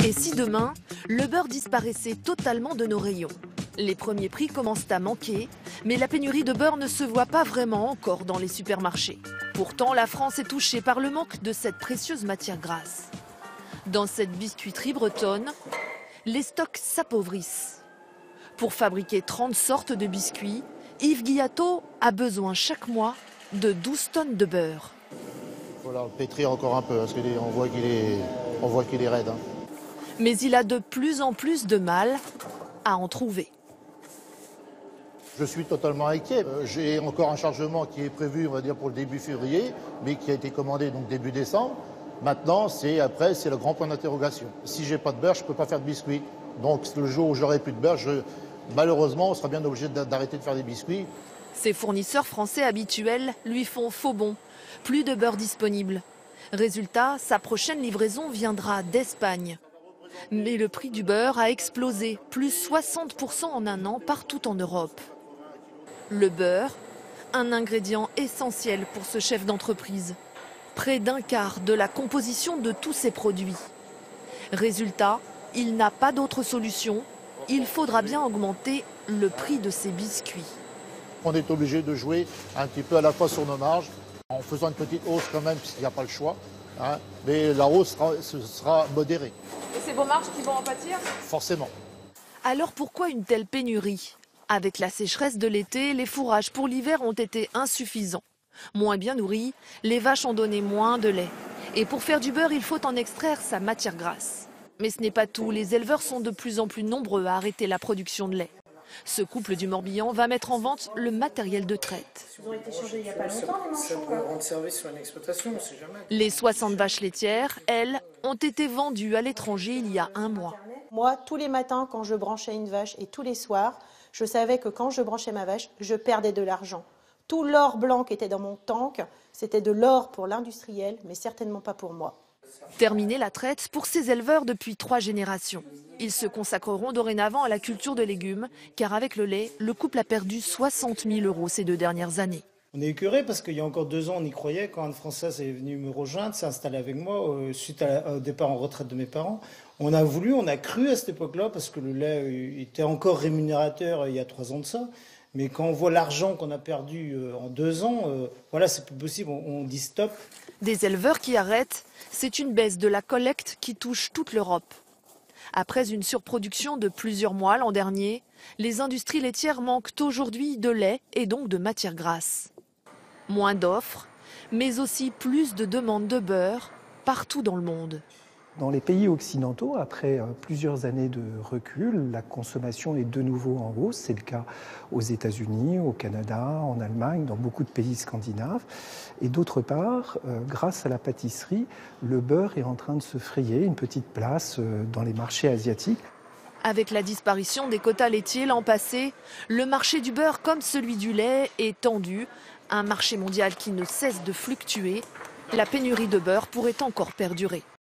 Et si demain, le beurre disparaissait totalement de nos rayons? Les premiers prix commencent à manquer, mais la pénurie de beurre ne se voit pas vraiment encore dans les supermarchés. Pourtant, la France est touchée par le manque de cette précieuse matière grasse. Dans cette biscuiterie bretonne, les stocks s'appauvrissent. Pour fabriquer 30 sortes de biscuits, Yves Guillatot a besoin chaque mois de 12 tonnes de beurre. Il faut le pétrir encore un peu, parce qu'on voit qu'il est raide. Mais il a de plus en plus de mal à en trouver. Je suis totalement inquiet. J'ai encore un chargement qui est prévu, on va dire, pour le début février, mais qui a été commandé donc début décembre. Maintenant, c'est le grand point d'interrogation. Si j'ai pas de beurre, je ne peux pas faire de biscuits. Donc le jour où j'aurai plus de beurre, malheureusement, on sera bien obligé d'arrêter de faire des biscuits. Ses fournisseurs français habituels lui font faux bond. Plus de beurre disponible. Résultat, sa prochaine livraison viendra d'Espagne. Mais le prix du beurre a explosé, plus 60% en un an partout en Europe. Le beurre, un ingrédient essentiel pour ce chef d'entreprise. Près d'un quart de la composition de tous ses produits. Résultat, il n'a pas d'autre solution. Il faudra bien augmenter le prix de ses biscuits. On est obligé de jouer un petit peu à la fois sur nos marges, en faisant une petite hausse quand même, puisqu'il n'y a pas le choix. Mais la hausse sera modérée. Et c'est vos marges qui vont en pâtir? Forcément. Alors pourquoi une telle pénurie? Avec la sécheresse de l'été, les fourrages pour l'hiver ont été insuffisants. Moins bien nourries, les vaches ont donné moins de lait. Et pour faire du beurre, il faut en extraire sa matière grasse. Mais ce n'est pas tout, les éleveurs sont de plus en plus nombreux à arrêter la production de lait. Ce couple du Morbihan va mettre en vente le matériel de traite. Ils ont été changés il n'y a pas longtemps, les manchots. Ça pourrait rendre service sur une exploitation, on ne sait jamais. Les 60 vaches laitières, elles, ont été vendues à l'étranger il y a un mois. Moi, tous les matins, quand je branchais une vache et tous les soirs, je savais que quand je branchais ma vache, je perdais de l'argent. Tout l'or blanc qui était dans mon tank, c'était de l'or pour l'industriel, mais certainement pas pour moi. Terminer la traite pour ces éleveurs depuis 3 générations. Ils se consacreront dorénavant à la culture de légumes, car avec le lait, le couple a perdu 60 000 € ces 2 dernières années. On est écœuré parce qu'il y a encore 2 ans, on y croyait. Quand Anne Française est venue me rejoindre, s'est installée avec moi, suite au départ en retraite de mes parents. On a cru à cette époque-là, parce que le lait était encore rémunérateur il y a 3 ans de ça. Mais quand on voit l'argent qu'on a perdu en 2 ans, voilà, c'est plus possible, on dit stop. Des éleveurs qui arrêtent, c'est une baisse de la collecte qui touche toute l'Europe. Après une surproduction de plusieurs mois l'an dernier, les industries laitières manquent aujourd'hui de lait et donc de matière grasse. Moins d'offres, mais aussi plus de demandes de beurre partout dans le monde. Dans les pays occidentaux, après plusieurs années de recul, la consommation est de nouveau en hausse. C'est le cas aux États-Unis, au Canada, en Allemagne, dans beaucoup de pays scandinaves. Et d'autre part, grâce à la pâtisserie, le beurre est en train de se frayer une petite place dans les marchés asiatiques. Avec la disparition des quotas laitiers l'an passé, le marché du beurre comme celui du lait est tendu. Un marché mondial qui ne cesse de fluctuer. La pénurie de beurre pourrait encore perdurer.